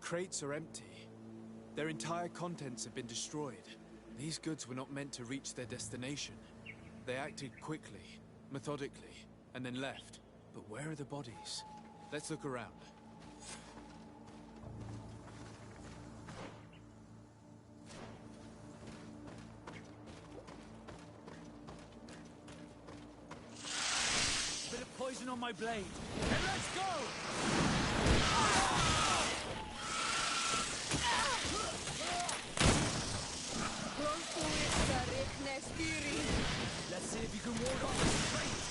crates are empty. Their entire contents have been destroyed. These goods were not meant to reach their destination. They acted quickly, methodically, and then left. But where are the bodies? Let's look around. Bit of poison on my blade. And let's go! Let's see if you can ward off this trait.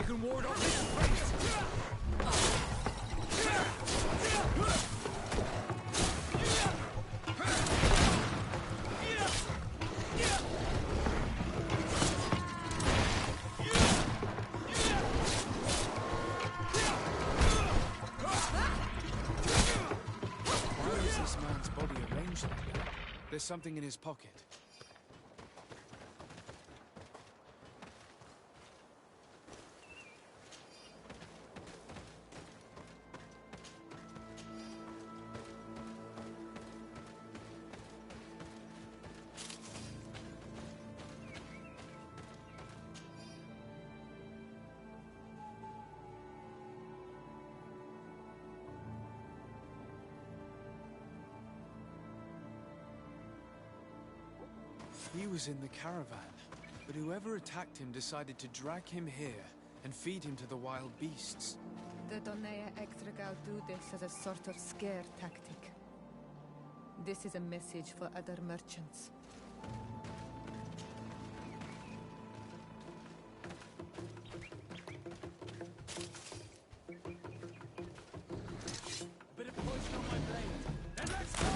can ward off his face! Why is this man's body arranged like that? There's something in his pocket. He was in the caravan, but whoever attacked him decided to drag him here and feed him to the wild beasts. The Donea Extragao do this as a sort of scare tactic. This is a message for other merchants. Bit of poison on my blade. Then let's go!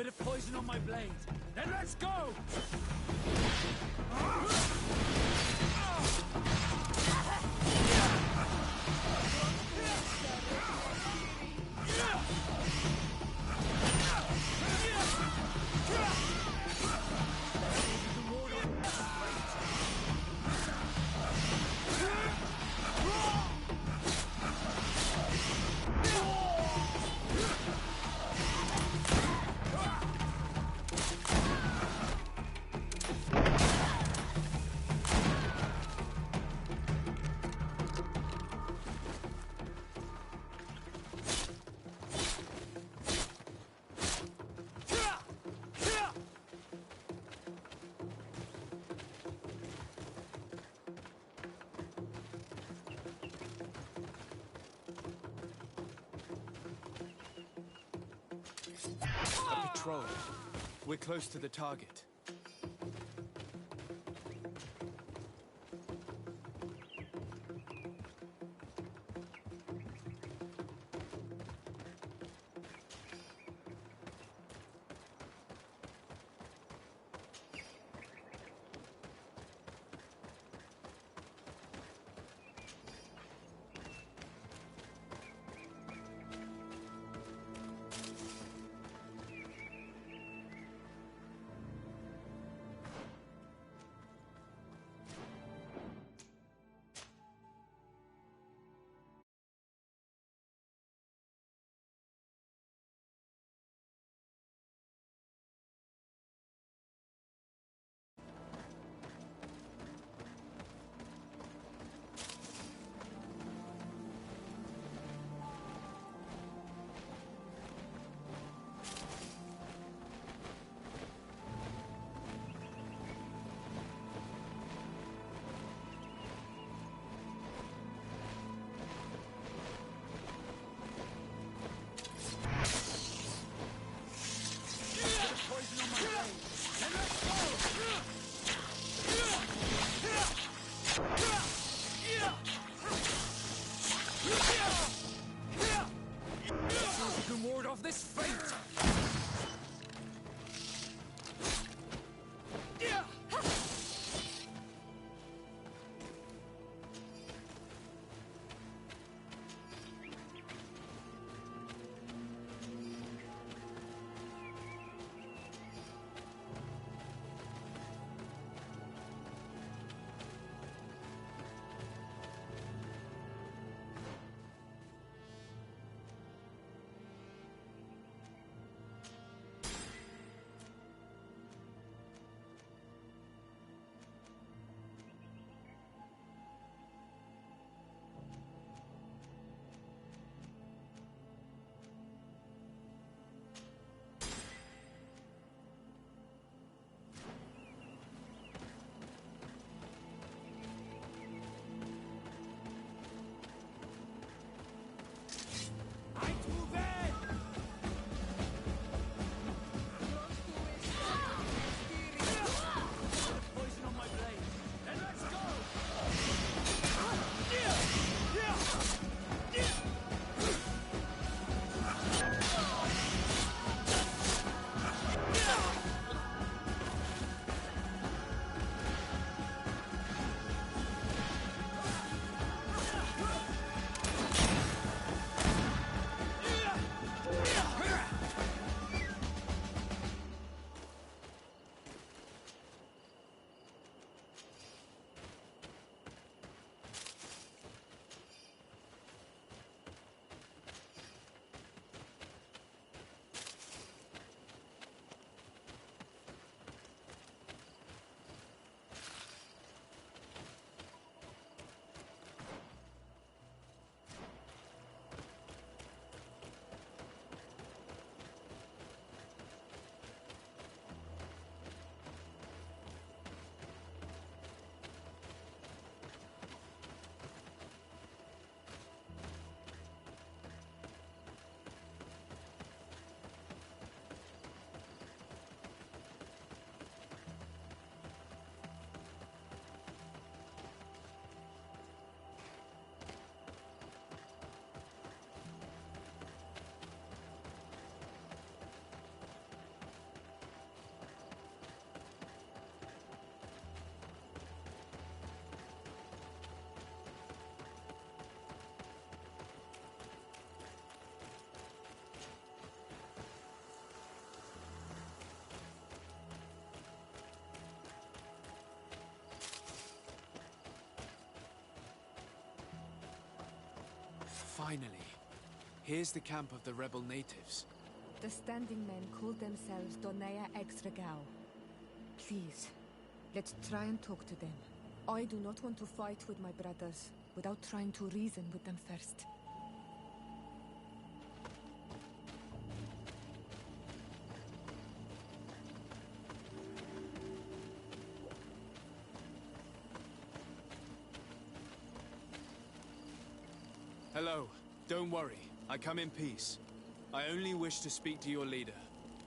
bit of poison on my blade. Then let's go! A patrol. We're close to the target. Finally. Here's the camp of the rebel natives. The standing men call themselves Donea Extragao. Please, let's try and talk to them. I do not want to fight with my brothers without trying to reason with them first. Hello. Don't worry. I come in peace. I only wish to speak to your leader.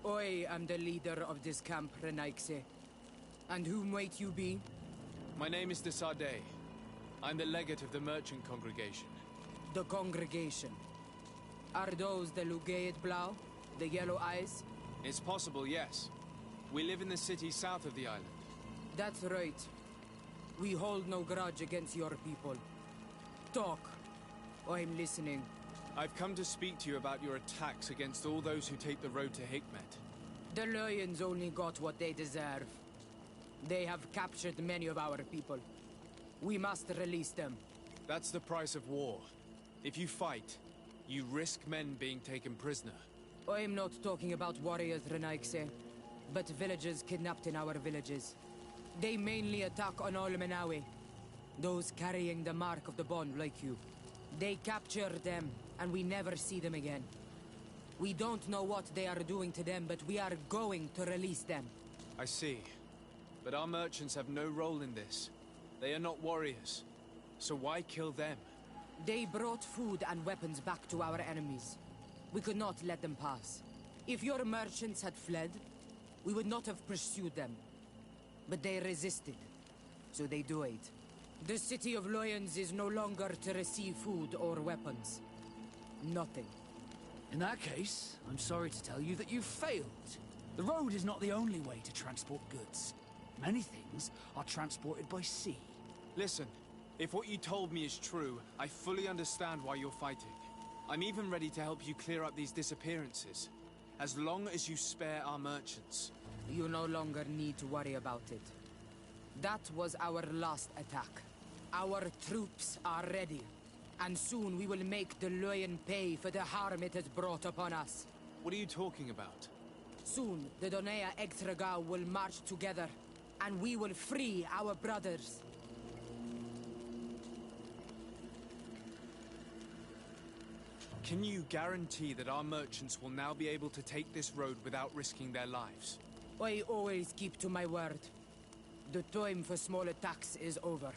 I am the leader of this camp, Renaikse. And whom might you be? My name is de Sardet. I'm the legate of the merchant congregation. The congregation. Are those the Lugeet Blau? The yellow eyes? It's possible, yes. We live in the city south of the island. That's right. We hold no grudge against your people. Talk. I'm listening. I've come to speak to you about your attacks against all those who take the road to Hikmet. The Lions only got what they deserve. They have captured many of our people. We must release them. That's the price of war. If you fight, you risk men being taken prisoner. I'm not talking about warriors, Renaikse, but villagers kidnapped in our villages. They mainly attack on Olmenawi, those carrying the mark of the bond like you. They capture them, and we never see them again. We don't know what they are doing to them, but we are going to release them. I see. But our merchants have no role in this. They are not warriors. So why kill them? They brought food and weapons back to our enemies. We could not let them pass. If your merchants had fled, we would not have pursued them. But they resisted, so they died. The city of Lions is no longer to receive food or weapons. Nothing. In that case, I'm sorry to tell you that you've failed. The road is not the only way to transport goods. Many things are transported by sea. Listen, if what you told me is true, I fully understand why you're fighting. I'm even ready to help you clear up these disappearances. As long as you spare our merchants. You no longer need to worry about it. That was our last attack. Our troops are ready. And soon we will make the Lion pay for the harm it has brought upon us. What are you talking about? Soon, the Donea Extraga will march together, and we will free our brothers. Can you guarantee that our merchants will now be able to take this road without risking their lives? I always keep to my word. The time for small attacks is over.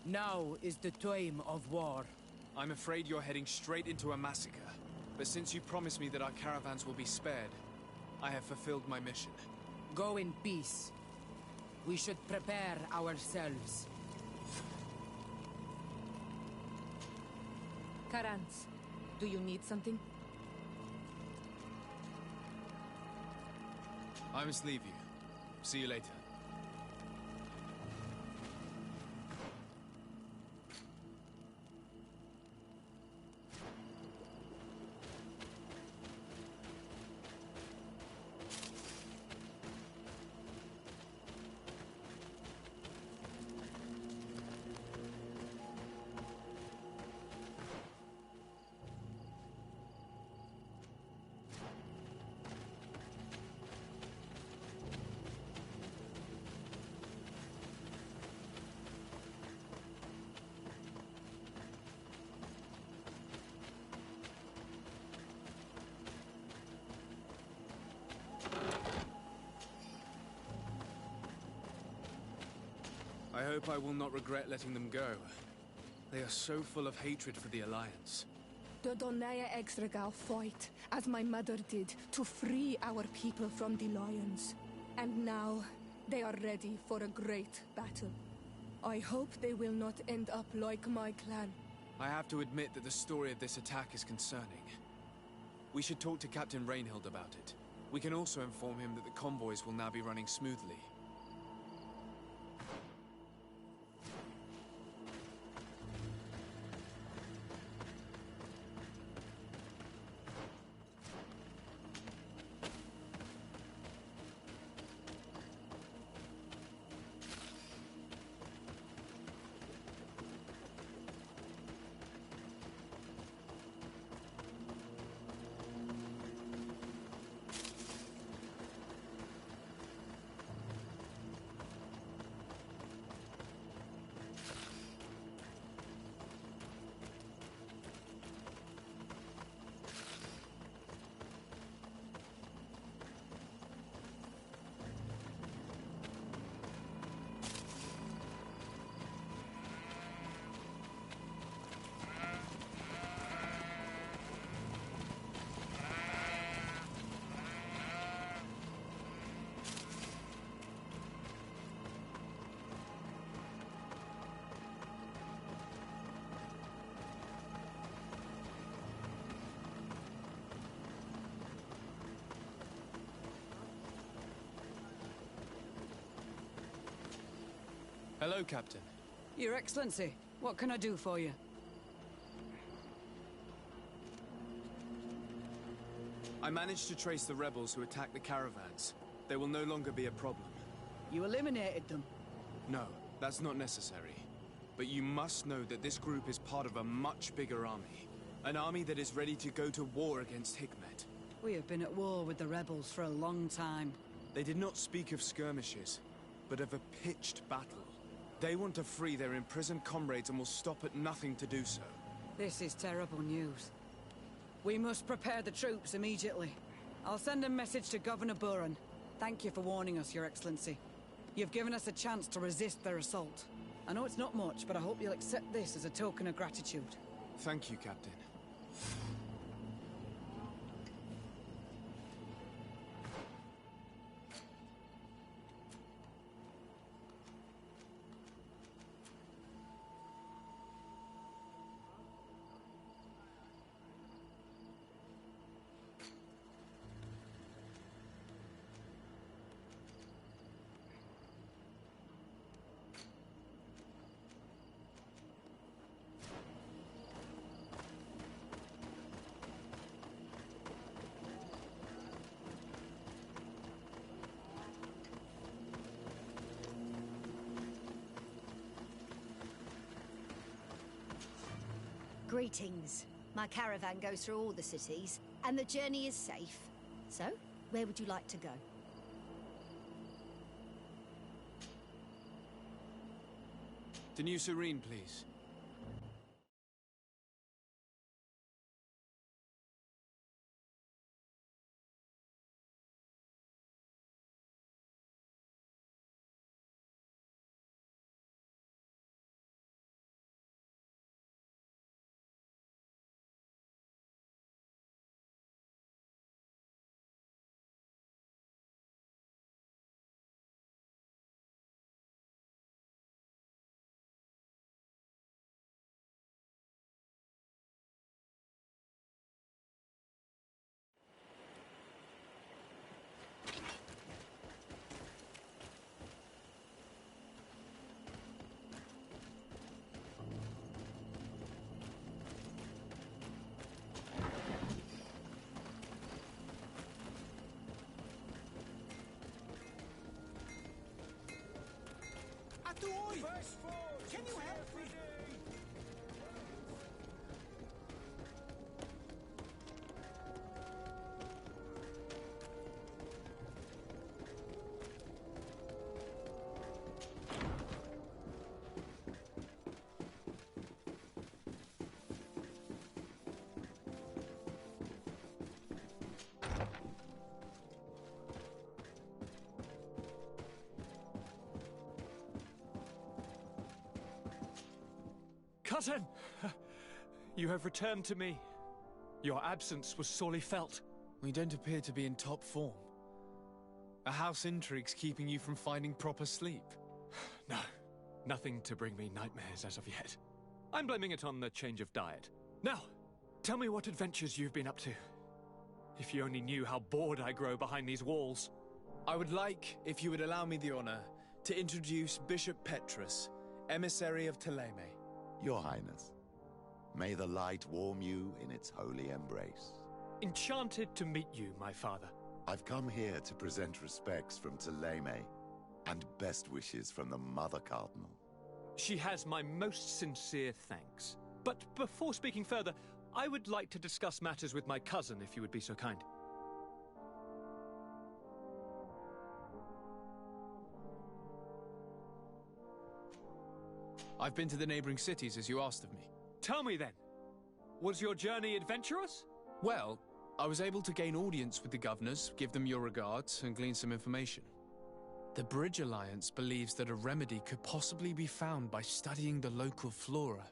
Now is the time of war. I'm afraid you're heading straight into a massacre. But since you promised me that our caravans will be spared, I have fulfilled my mission. Go in peace. We should prepare ourselves. Karans, do you need something? I must leave you. See you later. I hope I will not regret letting them go. They are so full of hatred for the Alliance. The Donea Extragal fight, as my mother did, to free our people from the Lions. And now, they are ready for a great battle. I hope they will not end up like my clan. I have to admit that the story of this attack is concerning. We should talk to Captain Rainhild about it. We can also inform him that the convoys will now be running smoothly. Hello, Captain. Your Excellency, what can I do for you? I managed to trace the rebels who attacked the caravans. They will no longer be a problem. You eliminated them. No, that's not necessary. But you must know that this group is part of a much bigger army. An army that is ready to go to war against Hikmet. We have been at war with the rebels for a long time. They did not speak of skirmishes, but of a pitched battle. They want to free their imprisoned comrades and will stop at nothing to do so. This is terrible news. We must prepare the troops immediately. I'll send a message to Governor Buran. Thank you for warning us, Your Excellency. You've given us a chance to resist their assault. I know it's not much, but I hope you'll accept this as a token of gratitude. Thank you, Captain. Greetings. My caravan goes through all the cities, and the journey is safe. So, where would you like to go? To New Serene, please. Can you help me? Cousin! You have returned to me. Your absence was sorely felt. We don't appear to be in top form. A house intrigue's keeping you from finding proper sleep. No, nothing to bring me nightmares as of yet. I'm blaming it on the change of diet. Now, tell me what adventures you've been up to. If you only knew how bored I grow behind these walls. I would like, if you would allow me the honor, to introduce Bishop Petrus, emissary of Ptolemy. Your Highness, may the light warm you in its holy embrace. Enchanted to meet you, my father. I've come here to present respects from Ptolemy, and best wishes from the Mother Cardinal. She has my most sincere thanks. But before speaking further, I would like to discuss matters with my cousin, if you would be so kind. I've been to the neighboring cities, as you asked of me. Tell me then, was your journey adventurous? Well, I was able to gain audience with the governors, give them your regards, and glean some information. The Bridge Alliance believes that a remedy could possibly be found by studying the local flora.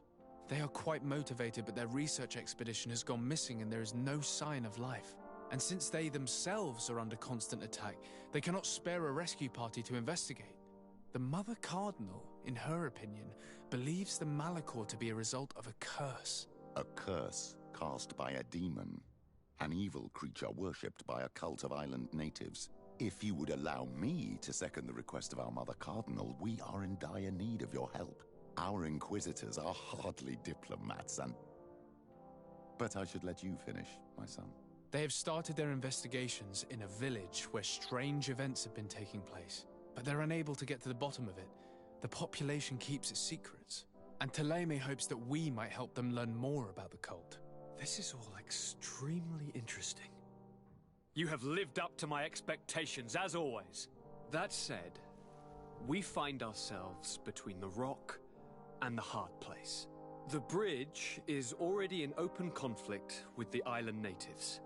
They are quite motivated, but their research expedition has gone missing and there is no sign of life. And since they themselves are under constant attack, they cannot spare a rescue party to investigate. The Mother Cardinal, in her opinion, believes the Malachor to be a result of a curse. A curse cast by a demon, an evil creature worshipped by a cult of island natives. If you would allow me to second the request of our Mother Cardinal, we are in dire need of your help. Our Inquisitors are hardly diplomats, and... But I should let you finish, my son. They have started their investigations in a village where strange events have been taking place, but they're unable to get to the bottom of it. The population keeps its secrets, and Thélème hopes that we might help them learn more about the cult. This is all extremely interesting. You have lived up to my expectations, as always. That said, we find ourselves between the rock and the hard place. The bridge is already in open conflict with the island natives.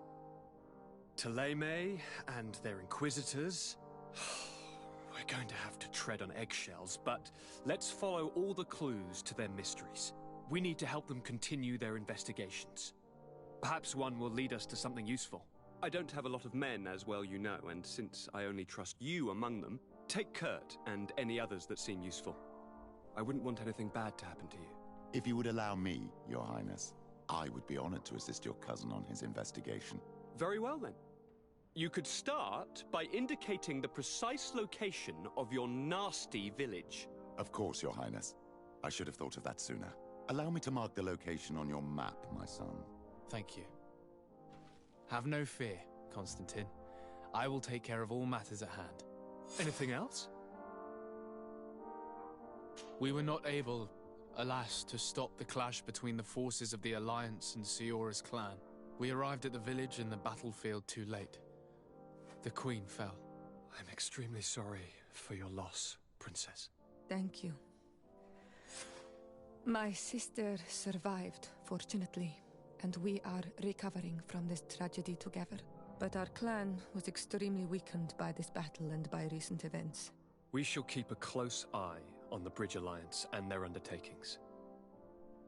Thélème and their inquisitors... We're going to have to tread on eggshells, but let's follow all the clues to their mysteries. We need to help them continue their investigations. Perhaps one will lead us to something useful. I don't have a lot of men, as well you know, and since I only trust you among them, take Kurt and any others that seem useful. I wouldn't want anything bad to happen to you. If you would allow me, Your Highness, I would be honored to assist your cousin on his investigation. Very well, then. You could start by indicating the precise location of your nasty village. Of course, Your Highness. I should have thought of that sooner. Allow me to mark the location on your map, my son. Thank you. Have no fear, Constantine. I will take care of all matters at hand. Anything else? We were not able, alas, to stop the clash between the forces of the Alliance and Siora's clan. We arrived at the village and the battlefield too late. The Queen fell. I'm extremely sorry for your loss, Princess. Thank you. My sister survived, fortunately, and we are recovering from this tragedy together. But our clan was extremely weakened by this battle and by recent events. We shall keep a close eye on the Bridge Alliance and their undertakings.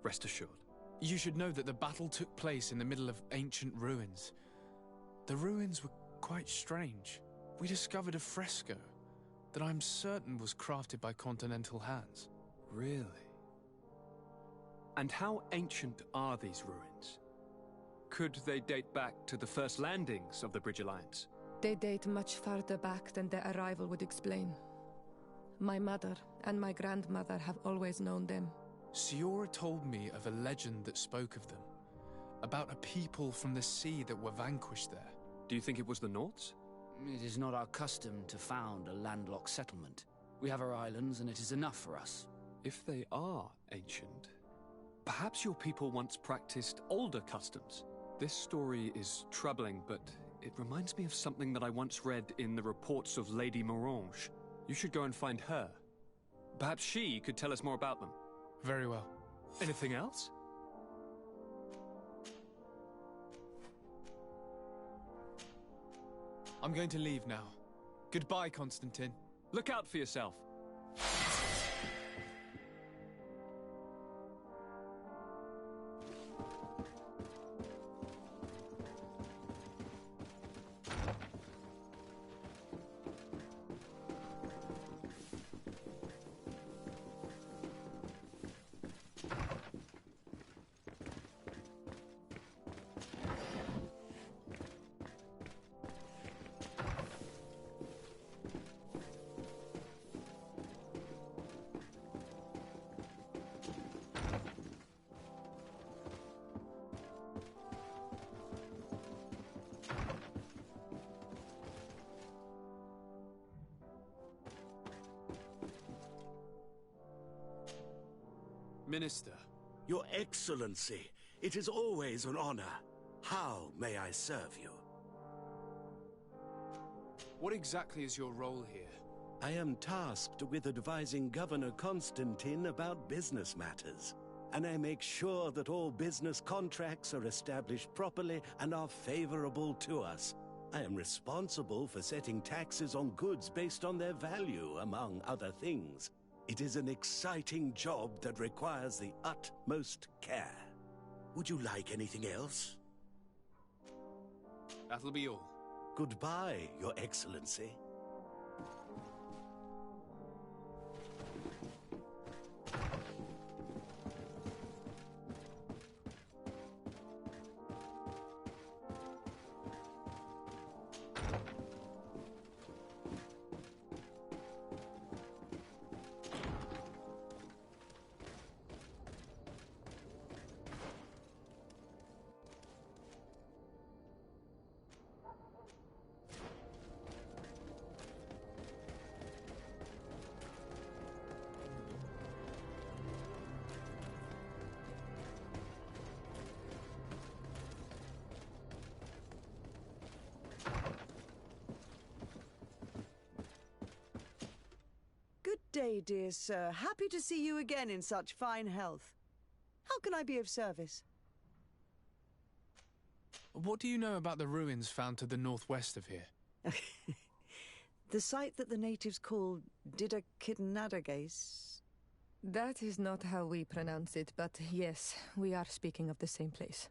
Rest assured. You should know that the battle took place in the middle of ancient ruins. The ruins were quite strange. We discovered a fresco that I'm certain was crafted by continental hands. Really? And how ancient are these ruins? Could they date back to the first landings of the Bridge Alliance? They date much farther back than their arrival would explain. My mother and my grandmother have always known them. Siora told me of a legend that spoke of them, about a people from the sea that were vanquished there. Do you think it was the Nauts? It is not our custom to found a landlocked settlement. We have our islands, and it is enough for us. If they are ancient, perhaps your people once practiced older customs. This story is troubling, but it reminds me of something that I once read in the reports of Lady Morange. You should go and find her. Perhaps she could tell us more about them. Very well. Anything else? I'm going to leave now. Goodbye, Constantine. Look out for yourself. Minister. Your Excellency, it is always an honor. How may I serve you? What exactly is your role here? I am tasked with advising Governor Constantine about business matters, and I make sure that all business contracts are established properly and are favorable to us. I am responsible for setting taxes on goods based on their value, among other things. It is an exciting job that requires the utmost care. Would you like anything else? That'll be all. Goodbye, Your Excellency. day, dear sir. Happy to see you again in such fine health. How can I be of service? What do you know about the ruins found to the northwest of here? The site that the natives call Didakidnadagace. That is not how we pronounce it, but yes, we are speaking of the same place.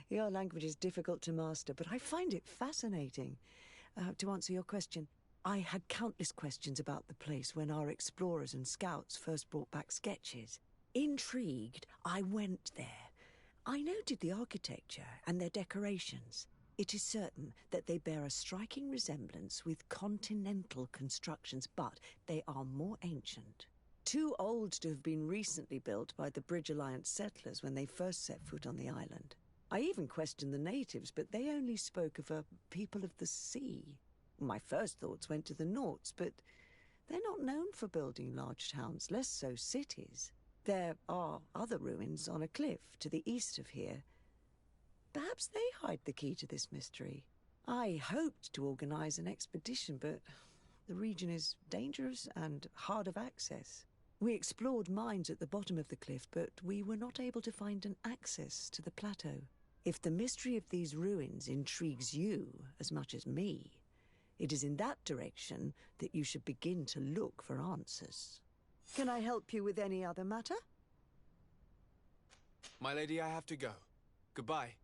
Your language is difficult to master, but I find it fascinating. To answer your question, I had countless questions about the place when our explorers and scouts first brought back sketches. Intrigued, I went there. I noted the architecture and their decorations. It is certain that they bear a striking resemblance with continental constructions, but they are more ancient. Too old to have been recently built by the Bridge Alliance settlers when they first set foot on the island. I even questioned the natives, but they only spoke of a people of the sea. My first thoughts went to the Nauts, but they're not known for building large towns, less so cities. There are other ruins on a cliff to the east of here. Perhaps they hide the key to this mystery. I hoped to organize an expedition, but the region is dangerous and hard of access. We explored mines at the bottom of the cliff, but we were not able to find an access to the plateau. If the mystery of these ruins intrigues you as much as me, it is in that direction that you should begin to look for answers. Can I help you with any other matter? My lady, I have to go. Goodbye.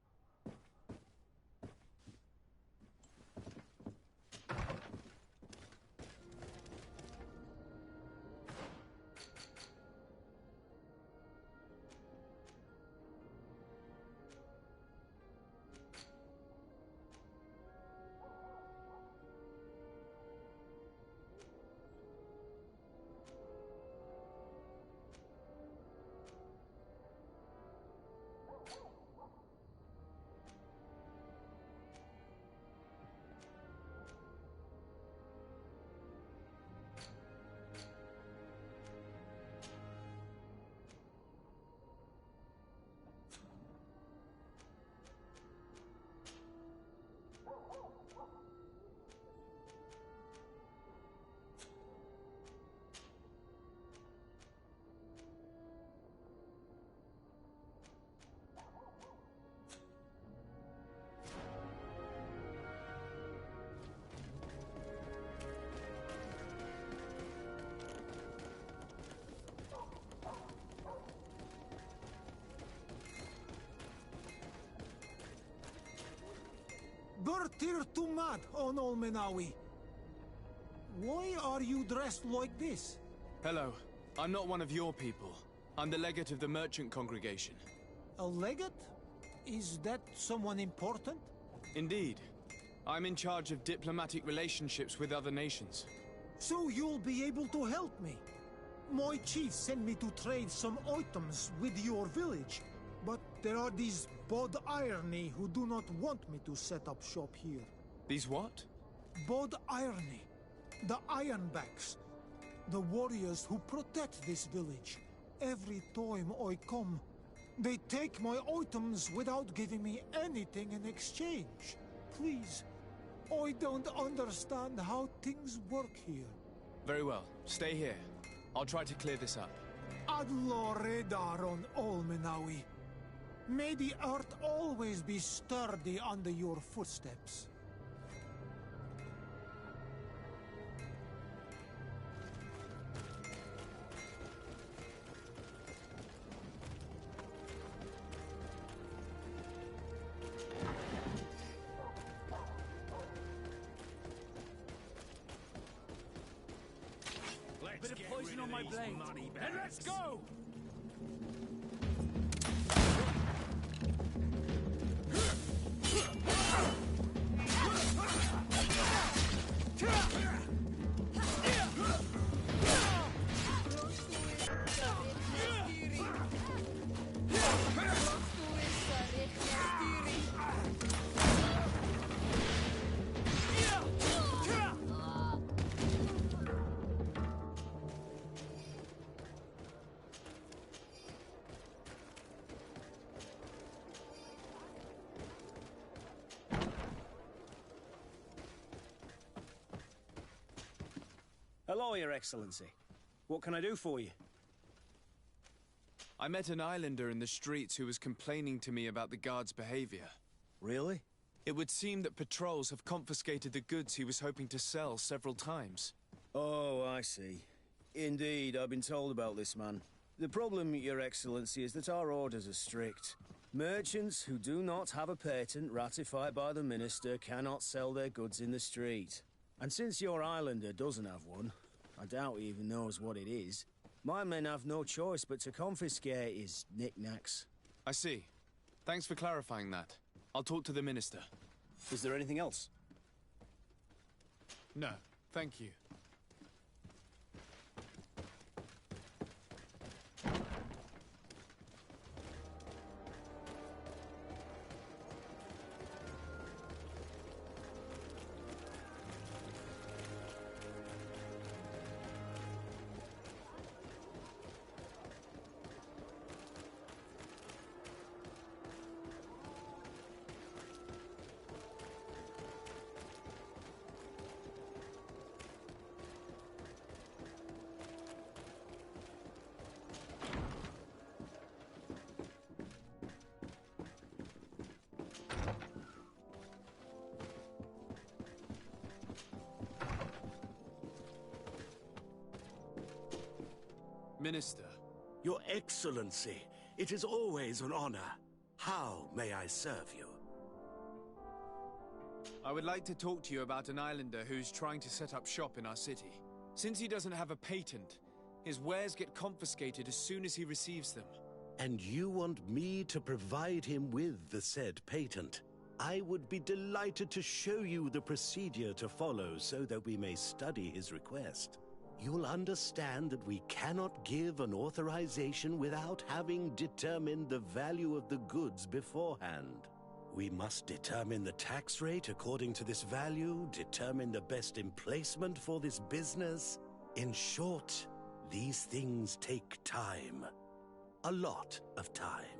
Bertir Tumad on Olmenawi. Why are you dressed like this? Hello. I'm not one of your people. I'm the legate of the merchant congregation. A legate? Is that someone important? Indeed. I'm in charge of diplomatic relationships with other nations. So you'll be able to help me. My chief sent me to trade some items with your village, but there are these Bod Irony who do not want me to set up shop here. These what? Bod Irony. The Ironbacks. The warriors who protect this village. Every time I come, they take my items without giving me anything in exchange. Please, I don't understand how things work here. Very well. Stay here. I'll try to clear this up. Adlo Redar on Olmenawi. May the earth always be sturdy under your footsteps. Bit of poison on my blade. And let's go! Hello, Your Excellency. What can I do for you? I met an islander in the streets who was complaining to me about the guard's behavior. Really? It would seem that patrols have confiscated the goods he was hoping to sell several times. Oh, I see. Indeed, I've been told about this man. The problem, Your Excellency, is that our orders are strict. Merchants who do not have a patent ratified by the Minister cannot sell their goods in the street. And since your islander doesn't have one, I doubt he even knows what it is, my men have no choice but to confiscate his knickknacks. I see. Thanks for clarifying that. I'll talk to the Minister. Is there anything else? No, thank you. Minister. Your Excellency, it is always an honor. How may I serve you? I would like to talk to you about an islander who's trying to set up shop in our city. Since he doesn't have a patent, his wares get confiscated as soon as he receives them. And you want me to provide him with the said patent? I would be delighted to show you the procedure to follow so that we may study his request. You'll understand that we cannot give an authorization without having determined the value of the goods beforehand. We must determine the tax rate according to this value, determine the best emplacement for this business. In short, these things take time. A lot of time.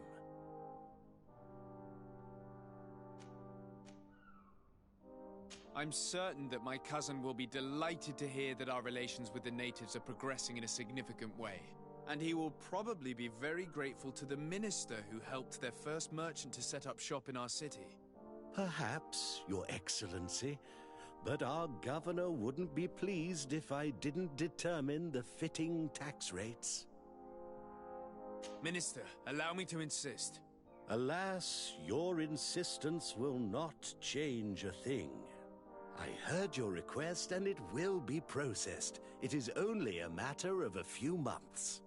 I'm certain that my cousin will be delighted to hear that our relations with the natives are progressing in a significant way. And he will probably be very grateful to the minister who helped their first merchant to set up shop in our city. Perhaps, Your Excellency, but our governor wouldn't be pleased if I didn't determine the fitting tax rates. Minister, allow me to insist. Alas, your insistence will not change a thing. I heard your request and it will be processed. It is only a matter of a few months.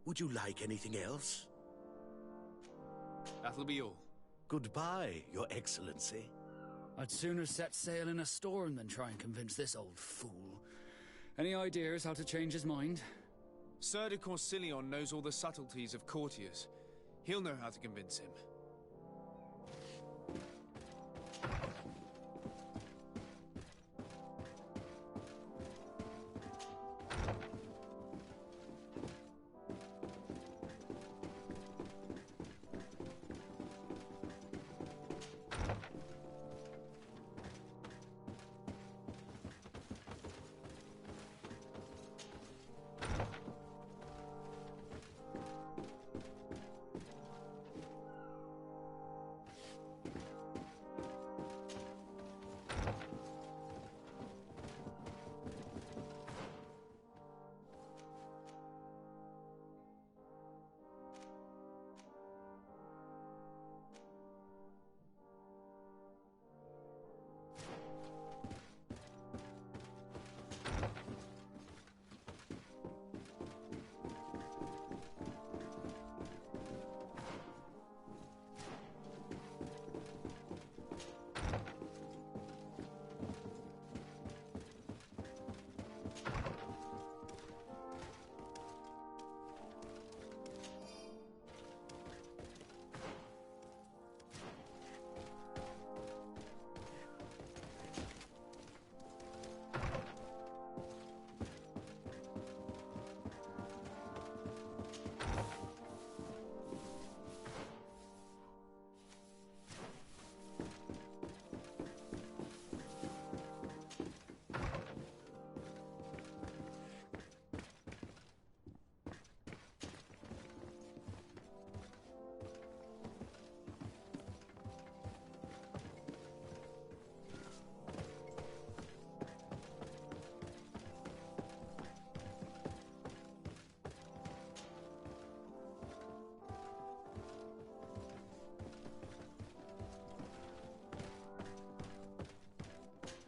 Would you like anything else? That'll be all. Goodbye, Your Excellency. I'd sooner set sail in a storm than try and convince this old fool. Any ideas how to change his mind? Sir de Corsilion knows all the subtleties of courtiers. He'll know how to convince him.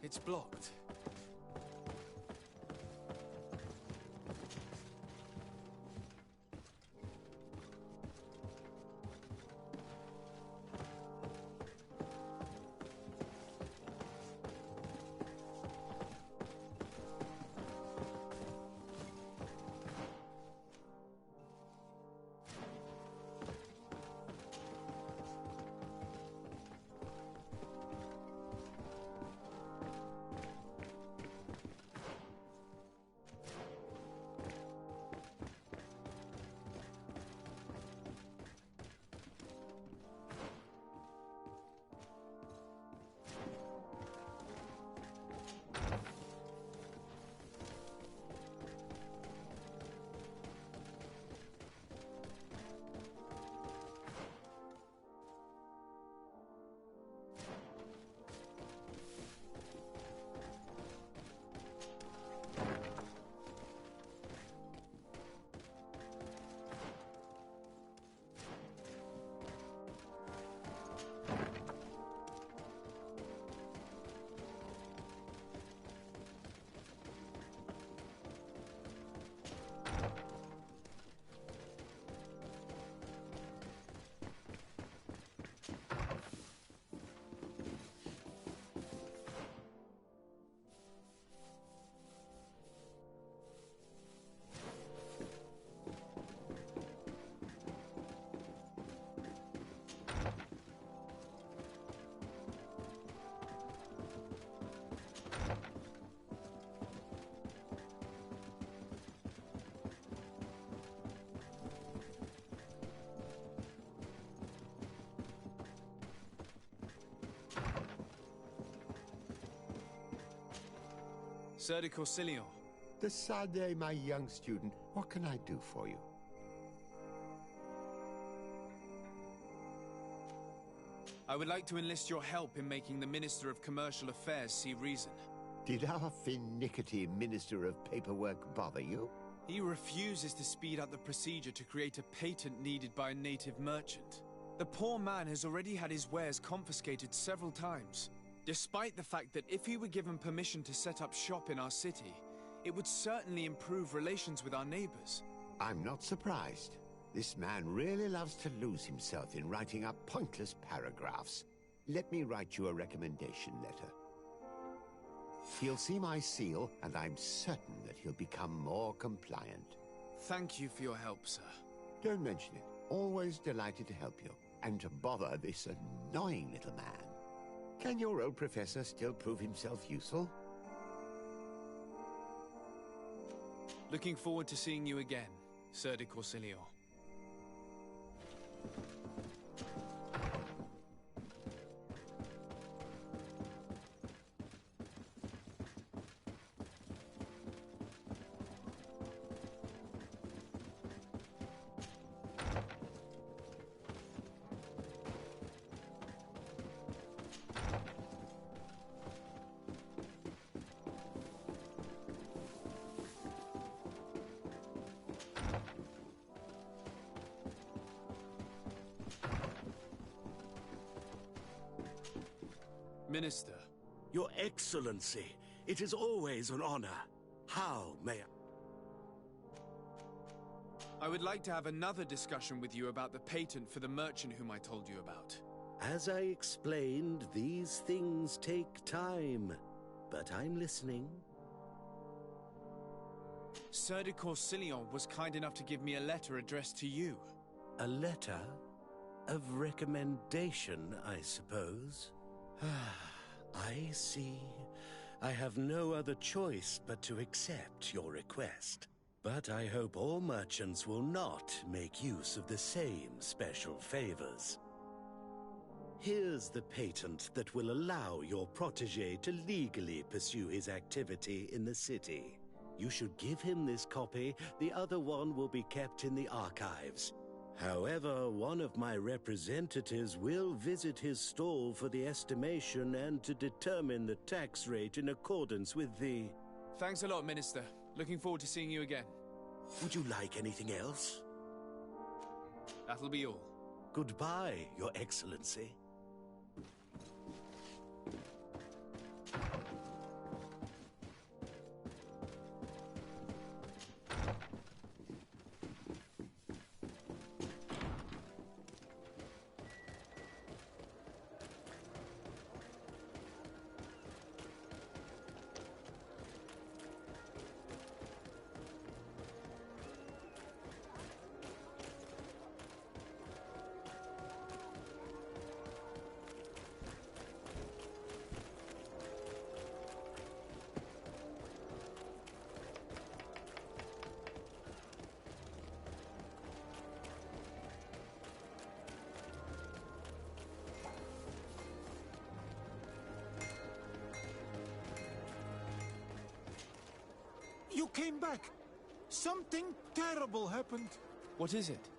It's blocked. Sir de Corsilion. Decidez, my young student. What can I do for you? I would like to enlist your help in making the Minister of Commercial Affairs see reason. Did our finicky Minister of Paperwork bother you? He refuses to speed up the procedure to create a patent needed by a native merchant. The poor man has already had his wares confiscated several times, despite the fact that if he were given permission to set up shop in our city, it would certainly improve relations with our neighbors. I'm not surprised. This man really loves to lose himself in writing up pointless paragraphs. Let me write you a recommendation letter. He'll see my seal, and I'm certain that he'll become more compliant. Thank you for your help, sir. Don't mention it. Always delighted to help you. And to bother this annoying little man. Can your old professor still prove himself useful? Looking forward to seeing you again, Sir de Corsilion. Minister. Your Excellency, it is always an honor. How may I would like to have another discussion with you about the patent for the merchant whom I told you about. As I explained, these things take time. But I'm listening. Sir de Corsilion was kind enough to give me a letter addressed to you. A letter? Of recommendation, I suppose? I see. I have no other choice but to accept your request. But I hope all merchants will not make use of the same special favors. Here's the patent that will allow your protege to legally pursue his activity in the city. You should give him this copy. The other one will be kept in the archives. However, one of my representatives will visit his stall for the estimation and to determine the tax rate in accordance with the... Thanks a lot, Minister. Looking forward to seeing you again. Would you like anything else? That'll be all. Goodbye, Your Excellency. came back. Something terrible happened. What is it?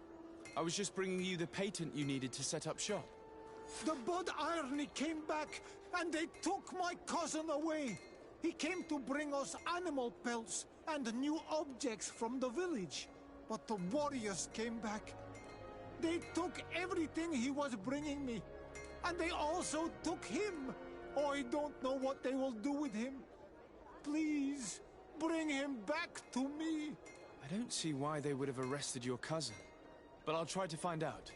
I was just bringing you the patent you needed to set up shop. The Bud Irony came back, and they took my cousin away. He came to bring us animal pelts and new objects from the village. But the warriors came back. They took everything he was bringing me. And they also took him. I don't know what they will do with him. Please, bring him back to me. I don't see why they would have arrested your cousin, but I'll try to find out.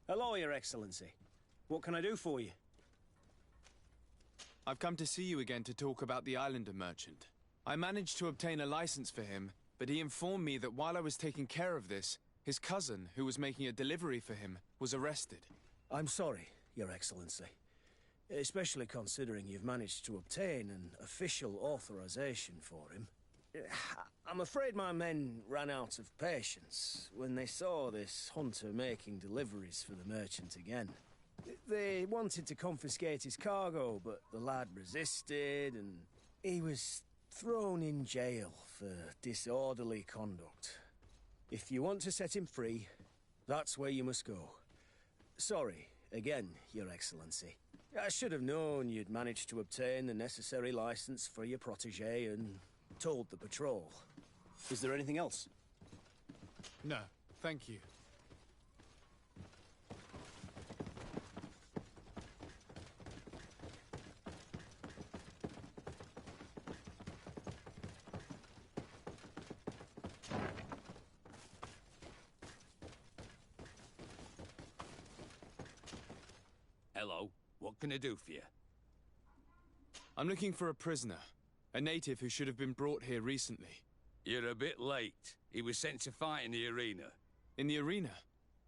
Hello, Your Excellency. What can I do for you? I've come to see you again to talk about the Islander merchant. I managed to obtain a license for him, but he informed me that while I was taking care of this, his cousin, who was making a delivery for him, was arrested. I'm sorry, Your Excellency. Especially considering you've managed to obtain an official authorization for him. I'm afraid my men ran out of patience when they saw this hunter making deliveries for the merchant again. They wanted to confiscate his cargo, but the lad resisted, and he was thrown in jail for disorderly conduct. If you want to set him free, that's where you must go. Sorry, again, Your Excellency. I should have known you'd managed to obtain the necessary license for your protégé and told the patrol. Is there anything else? No, thank you. Hello. What can I do for you? I'm looking for a prisoner. A native who should have been brought here recently. You're a bit late. He was sent to fight in the arena. In the arena?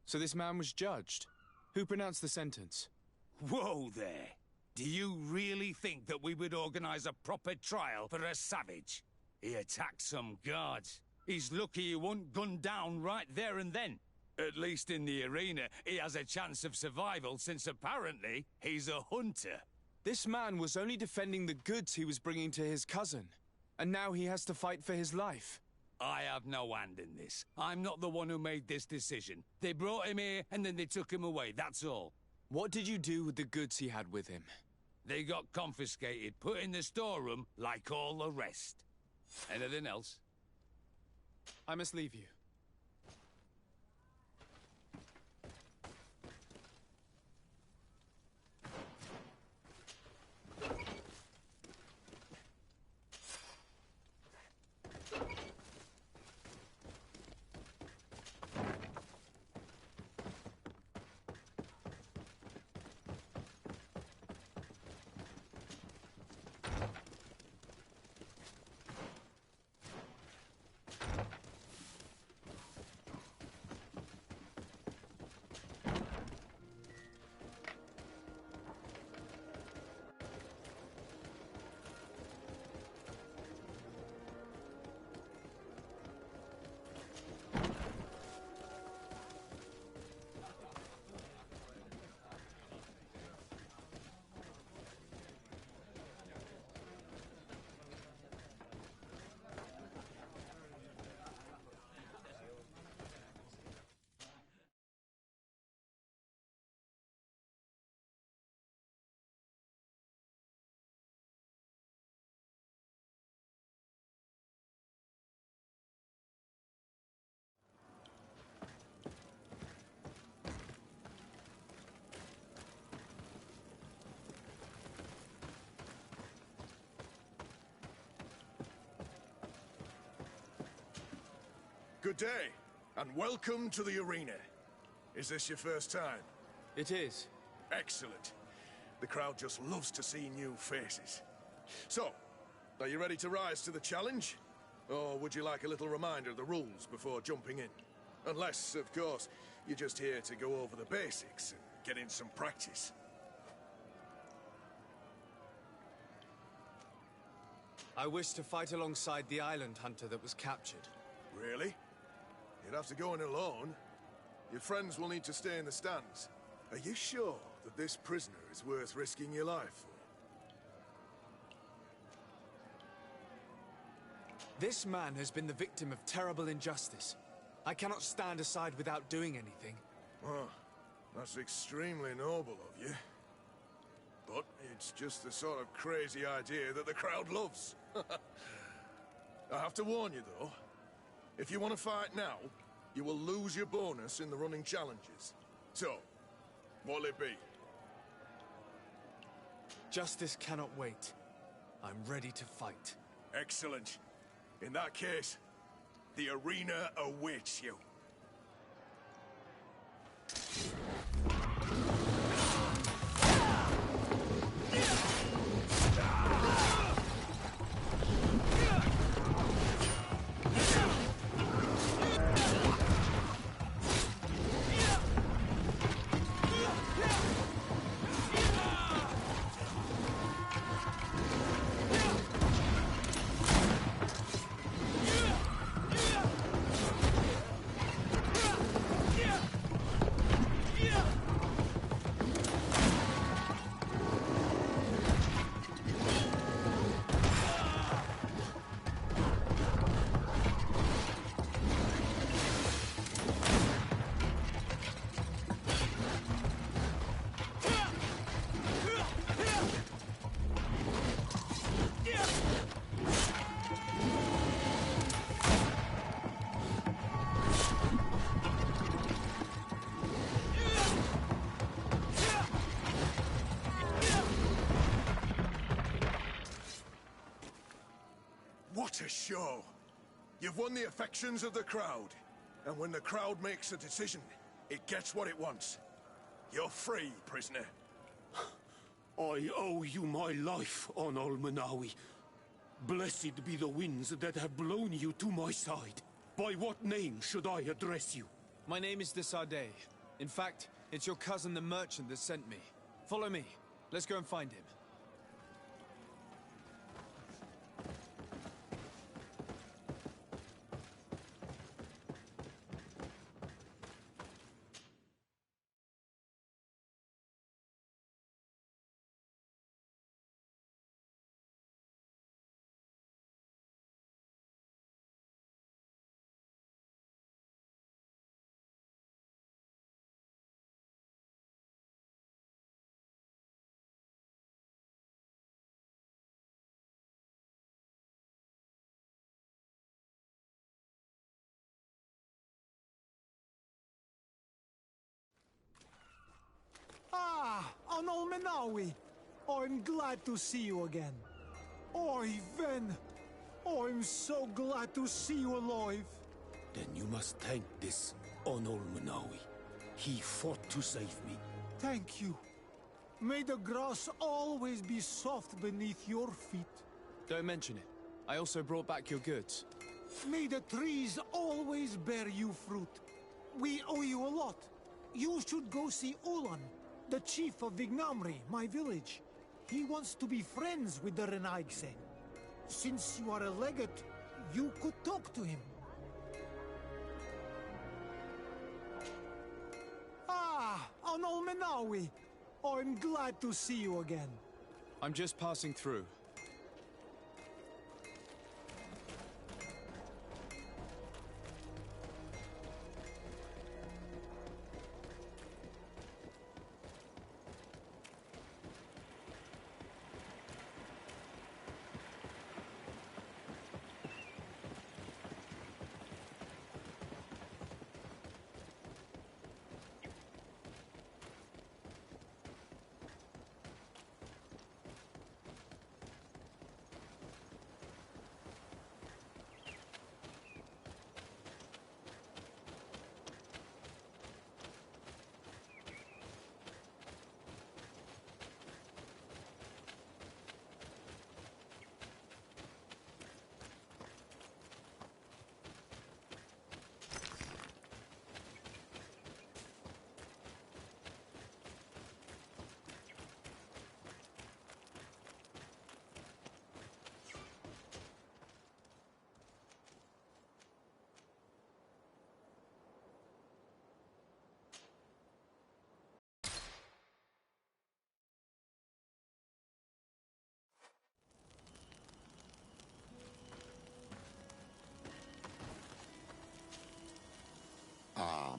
So this man was judged? Who pronounced the sentence? Whoa there! Do you really think that we would organize a proper trial for a savage? He attacked some guards. He's lucky he wasn't gunned down right there and then. At least in the arena, he has a chance of survival since apparently he's a hunter. This man was only defending the goods he was bringing to his cousin. And now he has to fight for his life. I have no hand in this. I'm not the one who made this decision. They brought him here and then they took him away, that's all. What did you do with the goods he had with him? They got confiscated, put in the storeroom like all the rest. Anything else? I must leave you. Good day, and welcome to the arena. Is this your first time? It is. Excellent. The crowd just loves to see new faces. So, are you ready to rise to the challenge? Or would you like a little reminder of the rules before jumping in? Unless, of course, you're just here to go over the basics and get in some practice. I wish to fight alongside the island hunter that was captured. Really? You'd have to go in alone. Your friends will need to stay in the stands. Are you sure that this prisoner is worth risking your life for? This man has been the victim of terrible injustice. I cannot stand aside without doing anything. Well, that's extremely noble of you. But it's just the sort of crazy idea that the crowd loves. I have to warn you, though. If you want to fight now, you will lose your bonus in the running challenges. So, what'll it be? Justice cannot wait. I'm ready to fight. Excellent. In that case, the arena awaits you. What a show! You've won the affections of the crowd. And when the crowd makes a decision, it gets what it wants. You're free, prisoner. I owe you my life, on Almanawi. Blessed be the winds that have blown you to my side. By what name should I address you? My name is Desardet. In fact, it's your cousin the merchant that sent me. Follow me. Let's go and find him. Ah, Almenawi. I'm glad to see you again. Oi, Ven. I'm so glad to see you alive. Then you must thank this Onol Manawi. He fought to save me. Thank you. May the grass always be soft beneath your feet. Don't mention it. I also brought back your goods. May the trees always bear you fruit. We owe you a lot. You should go see Ulan, the chief of Vignamri, my village. He wants to be friends with the Renaigse. Since you are a legate, you could talk to him. Ah, Anolmenawi. I'm glad to see you again. I'm just passing through.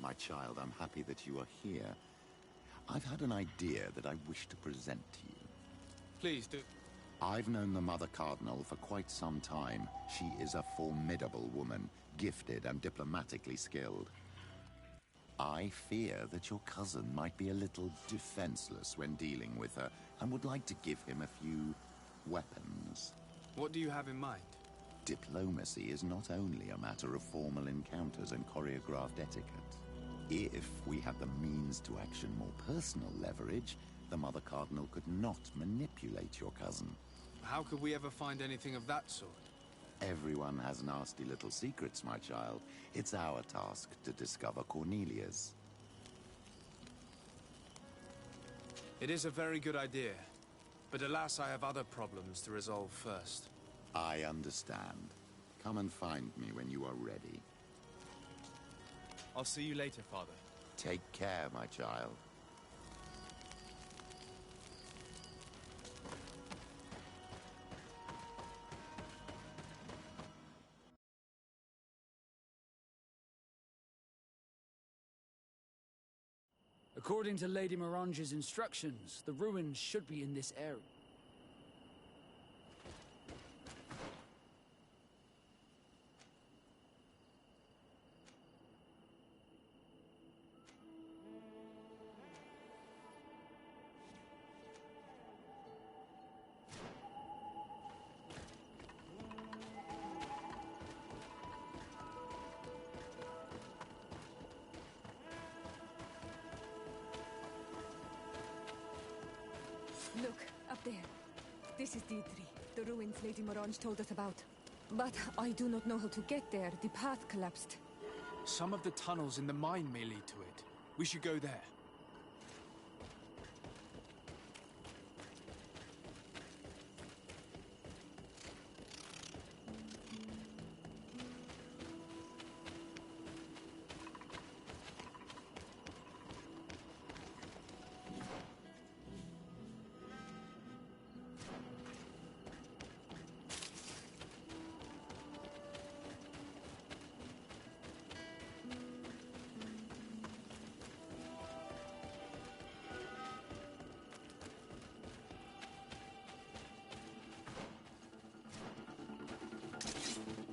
my child, I'm happy that you are here. I've had an idea that I wish to present to you. Please do. I've known the Mother Cardinal for quite some time. She is a formidable woman, gifted and diplomatically skilled. I fear that your cousin might be a little defenseless when dealing with her, and would like to give him a few weapons. What do you have in mind? Diplomacy is not only a matter of formal encounters and choreographed etiquette. If we had the means to action more personal leverage, the Mother Cardinal could not manipulate your cousin. How could we ever find anything of that sort? Everyone has nasty little secrets, my child. It's our task to discover Cornelia's. It is a very good idea, but alas, I have other problems to resolve first. I understand. Come and find me when you are ready. I'll see you later, Father. Take care, my child. According to Lady Mirange's instructions, the ruins should be in this area. Look, up there. This is Deidre, the ruins Lady Mirange told us about. But I do not know how to get there. The path collapsed. Some of the tunnels in the mine may lead to it. We should go there.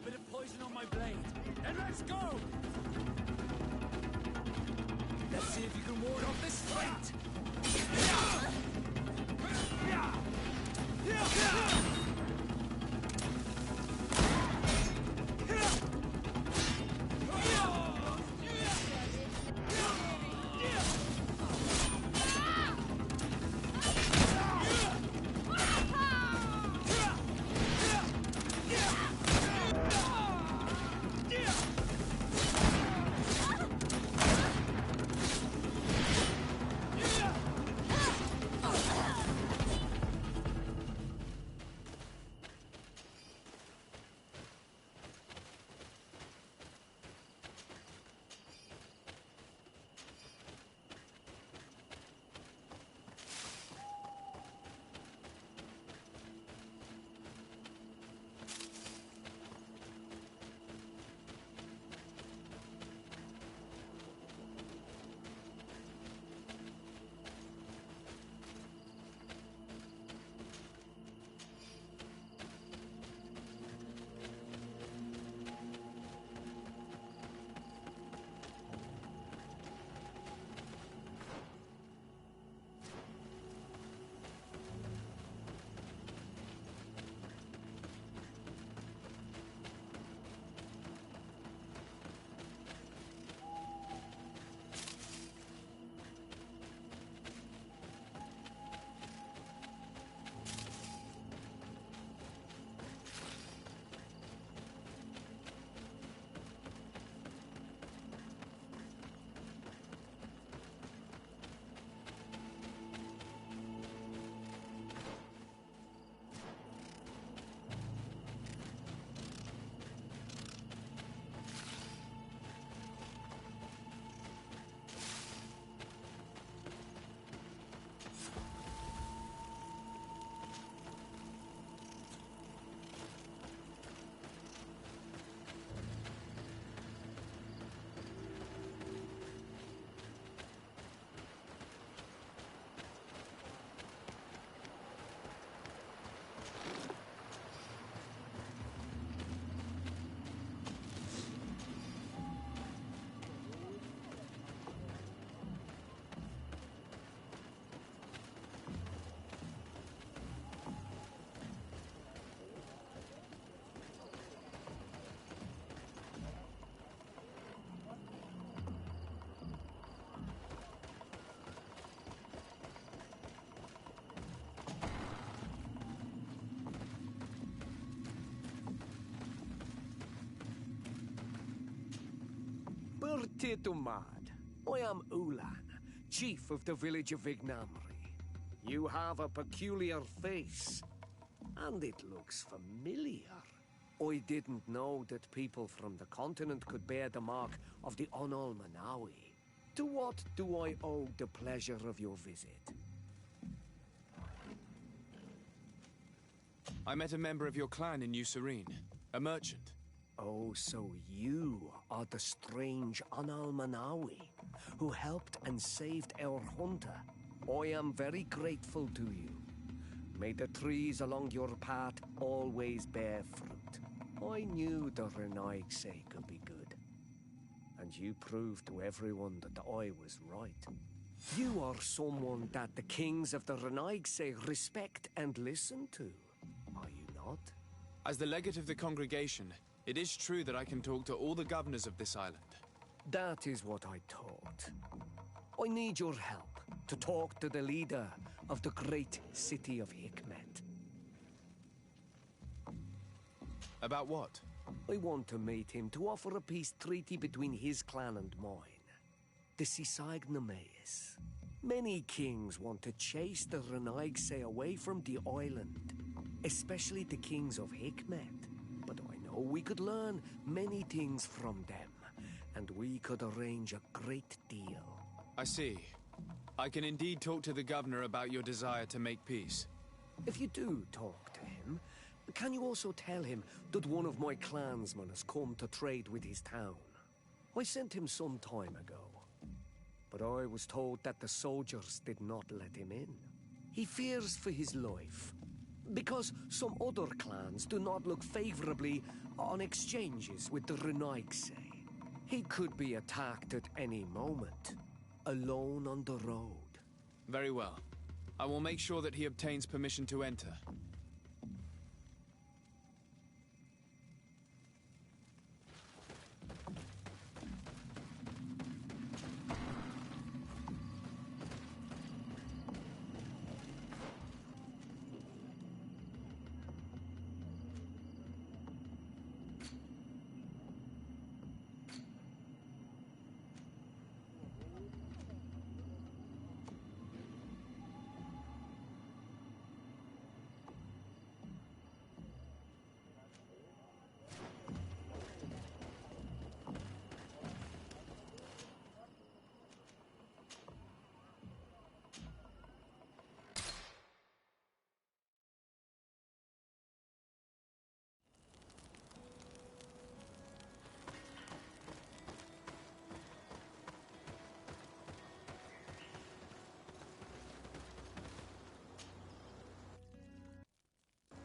Bit of poison on my blade, and let's go! Let's see if you can ward off this fate! to mad. I am Ulan, chief of the village of Vignamri. You have a peculiar face, and it looks familiar. I didn't know that people from the continent could bear the mark of the Onol Manawi. To what do I owe the pleasure of your visit? I met a member of your clan in New Serene, a merchant. Oh, so you are the strange Onol Manawi who helped and saved our hunter. I am very grateful to you. May the trees along your path always bear fruit. I knew the Renaigse could be good. And you proved to everyone that I was right. You are someone that the kings of the Renaigse respect and listen to, are you not? As the legate of the congregation, it is true that I can talk to all the governors of this island. That is what I thought. I need your help to talk to the leader of the great city of Hikmet. About what? I want to meet him to offer a peace treaty between his clan and mine. The Sisagnameis. Many kings want to chase the Renaigse away from the island, especially the kings of Hikmet. But I know we could learn many things from them, and we could arrange a great deal. I see. I can indeed talk to the governor about your desire to make peace. If you do talk to him, can you also tell him that one of my clansmen has come to trade with his town? I sent him some time ago, but I was told that the soldiers did not let him in. He fears for his life, because some other clans do not look favorably on exchanges with the Renaigse. He could be attacked at any moment, alone on the road. Very well. I will make sure that he obtains permission to enter.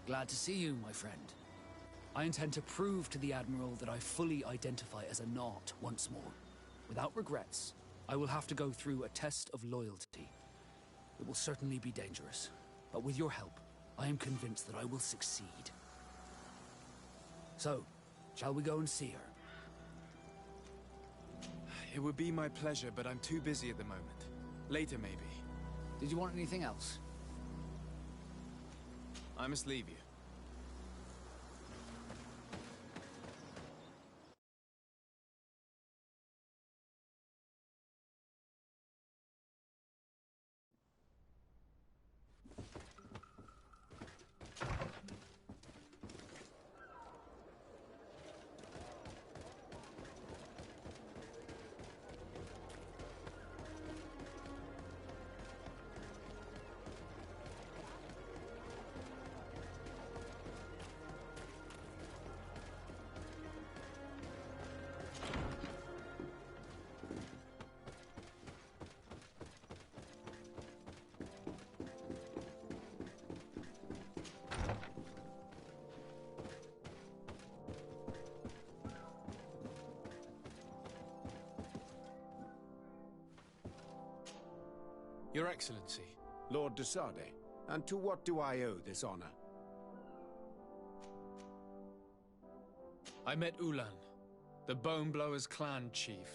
Glad to see you, my friend. I intend to prove to the Admiral that I fully identify as a Naut once more. Without regrets, I will have to go through a test of loyalty. It will certainly be dangerous, but with your help, I am convinced that I will succeed. So, shall we go and see her? It would be my pleasure, but I'm too busy at the moment. Later, maybe. Did you want anything else? I must leave you. Your Excellency. Lord de Sade, and to what do I owe this honor? I met Ulan, the Boneblowers clan chief,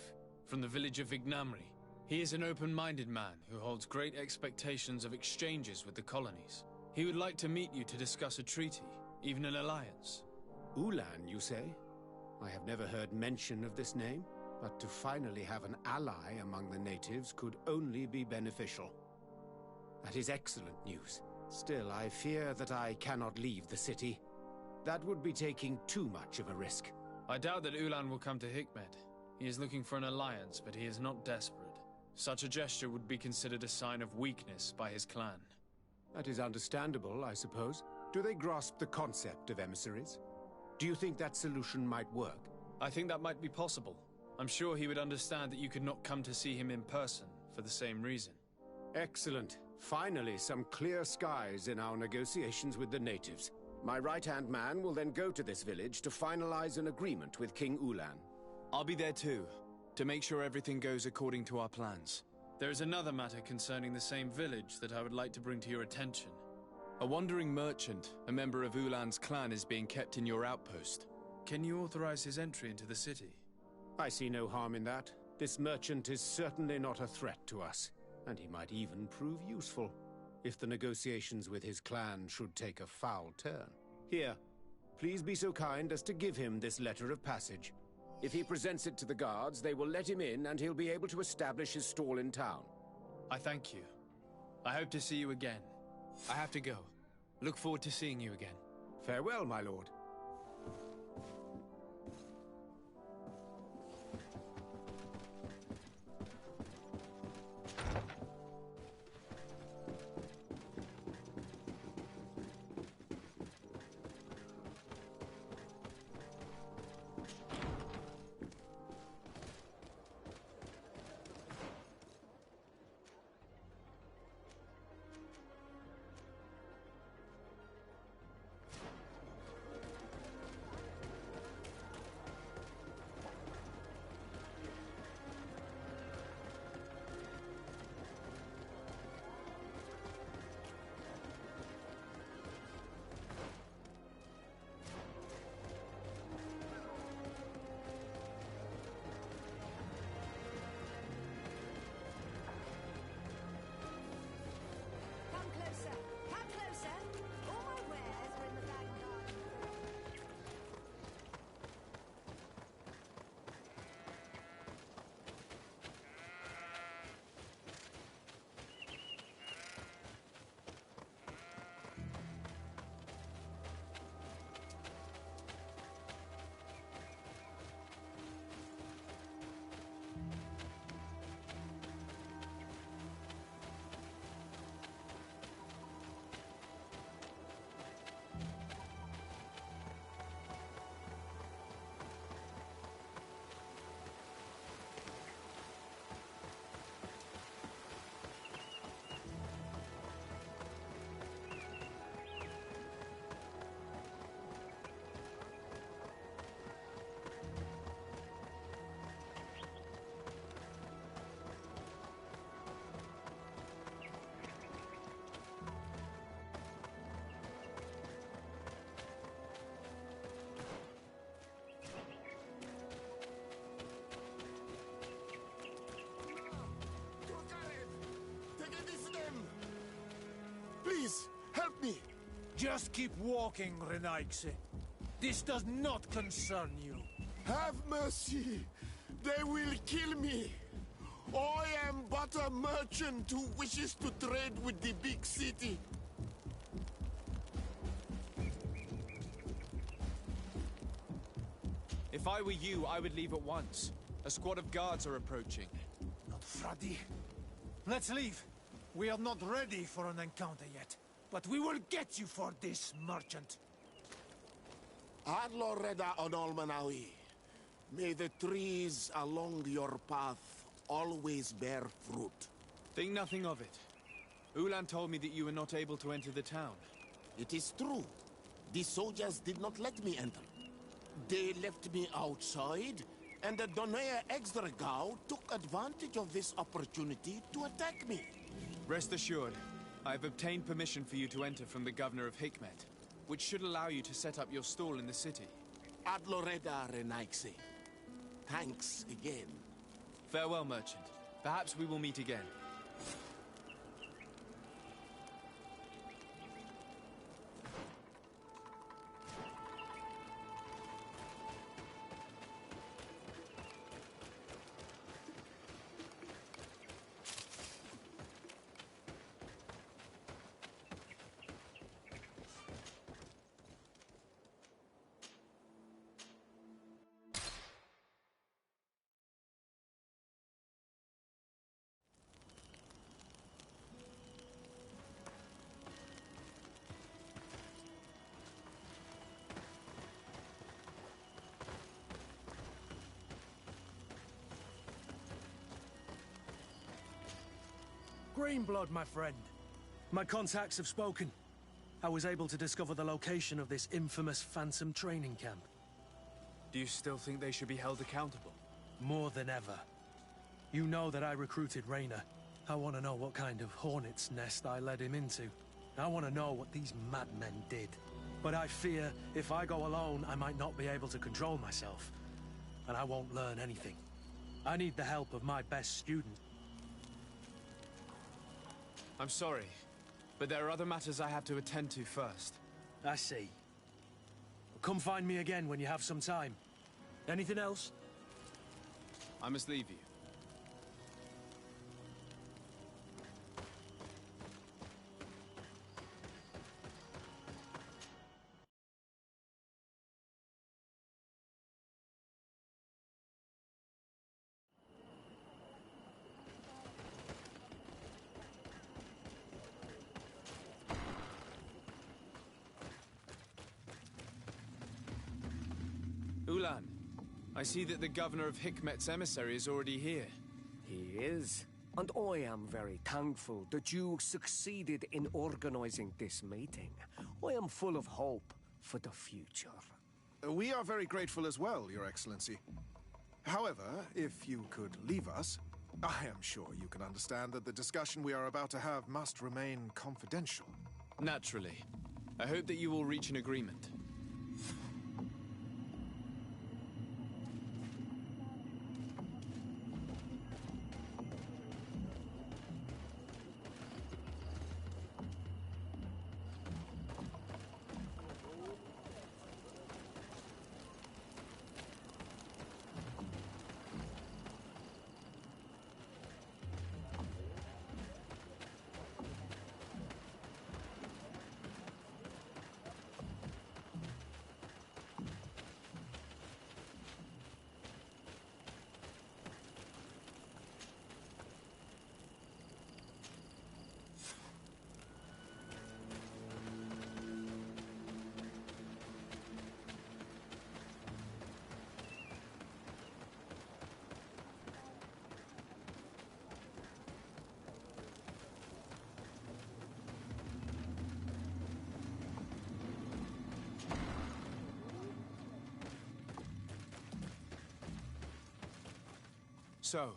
from the village of Vignamri. He is an open-minded man who holds great expectations of exchanges with the colonies. He would like to meet you to discuss a treaty, even an alliance. Ulan, you say? I have never heard mention of this name. But to finally have an ally among the natives could only be beneficial. That is excellent news. Still, I fear that I cannot leave the city. That would be taking too much of a risk. I doubt that Ulan will come to Hikmet. He is looking for an alliance, but he is not desperate. Such a gesture would be considered a sign of weakness by his clan. That is understandable, I suppose. Do they grasp the concept of emissaries? Do you think that solution might work? I think that might be possible. I'm sure he would understand that you could not come to see him in person for the same reason. Excellent. Finally, some clear skies in our negotiations with the natives. My right-hand man will then go to this village to finalize an agreement with King Ulan. I'll be there too, to make sure everything goes according to our plans. There is another matter concerning the same village that I would like to bring to your attention. A wandering merchant, a member of Ulan's clan, is being kept in your outpost. Can you authorize his entry into the city? I see no harm in that. This merchant is certainly not a threat to us, and he might even prove useful, if the negotiations with his clan should take a foul turn. Here, please be so kind as to give him this letter of passage. If he presents it to the guards, they will let him in and he'll be able to establish his stall in town. I thank you. I hope to see you again. I have to go. Look forward to seeing you again. Farewell, my lord. Please, help me! Just keep walking, Renaigse. This does not concern you. Have mercy! They will kill me! I am but a merchant who wishes to trade with the big city. If I were you, I would leave at once. A squad of guards are approaching. Not Fradi. Let's leave. We are not ready for an encounter yet. But we will get you for this, merchant. Adloreda on Almanawi. May the trees along your path always bear fruit. Think nothing of it. Ulan told me that you were not able to enter the town. It is true. The soldiers did not let me enter. They left me outside, and the Donea Exdragao took advantage of this opportunity to attack me. Rest assured, I have obtained permission for you to enter from the governor of Hikmet, which should allow you to set up your stall in the city. Adloreda Renaigse. Thanks again. Farewell, merchant. Perhaps we will meet again. Greenblood, my friend. My contacts have spoken. I was able to discover the location of this infamous Phantom training camp. Do you still think they should be held accountable? More than ever. You know that I recruited Raynor. I want to know what kind of hornet's nest I led him into. I want to know what these madmen did. But I fear if I go alone, I might not be able to control myself. And I won't learn anything. I need the help of my best student. I'm sorry, but there are other matters I have to attend to first. I see. Come find me again when you have some time. Anything else? I must leave you. Ulan, I see that the governor of Hikmet's emissary is already here. He is. And I am very thankful that you succeeded in organizing this meeting. I am full of hope for the future. We are very grateful as well, Your Excellency. However, if you could leave us, I am sure you can understand that the discussion we are about to have must remain confidential. Naturally. I hope that you will reach an agreement. So,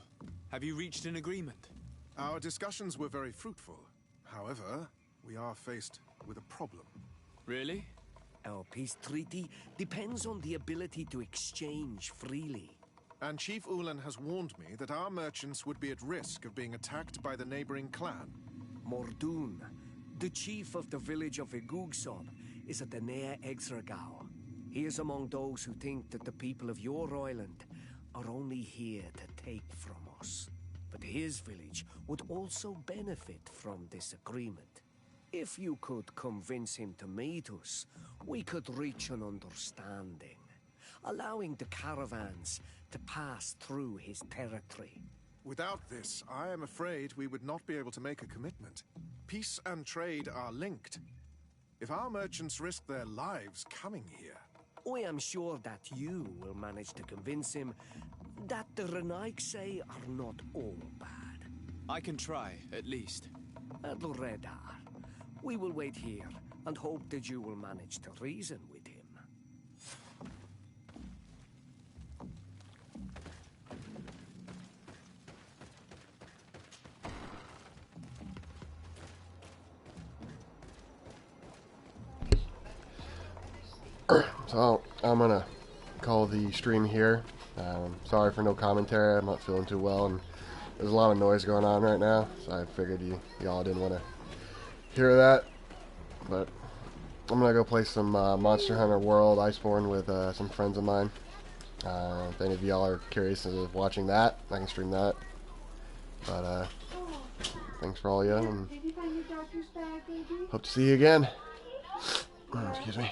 have you reached an agreement? Our discussions were very fruitful. However, we are faced with a problem. Really? Our peace treaty depends on the ability to exchange freely. And Chief Ulan has warned me that our merchants would be at risk of being attacked by the neighboring clan. Mordoon, the chief of the village of Igugsob, is at the Nea Exragao. He is among those who think that the people of your island are only here to take from us. But his village would also benefit from this agreement. If you could convince him to meet us, we could reach an understanding, allowing the caravans to pass through his territory. Without this, I am afraid we would not be able to make a commitment. Peace and trade are linked. If our merchants risk their lives coming here, I am sure that you will manage to convince him that the Renaigse are not all bad. I can try, at least. Adloredar, we will wait here and hope that you will manage to reason with him. So, I'm gonna call the stream here. Sorry for no commentary, I'm not feeling too well, and there's a lot of noise going on right now, so I figured y'all didn't want to hear that. But I'm gonna go play some Monster Hunter World Iceborne with some friends of mine. If any of y'all are curious of watching that, I can stream that. But thanks for all you, and hope to see you again. Excuse me.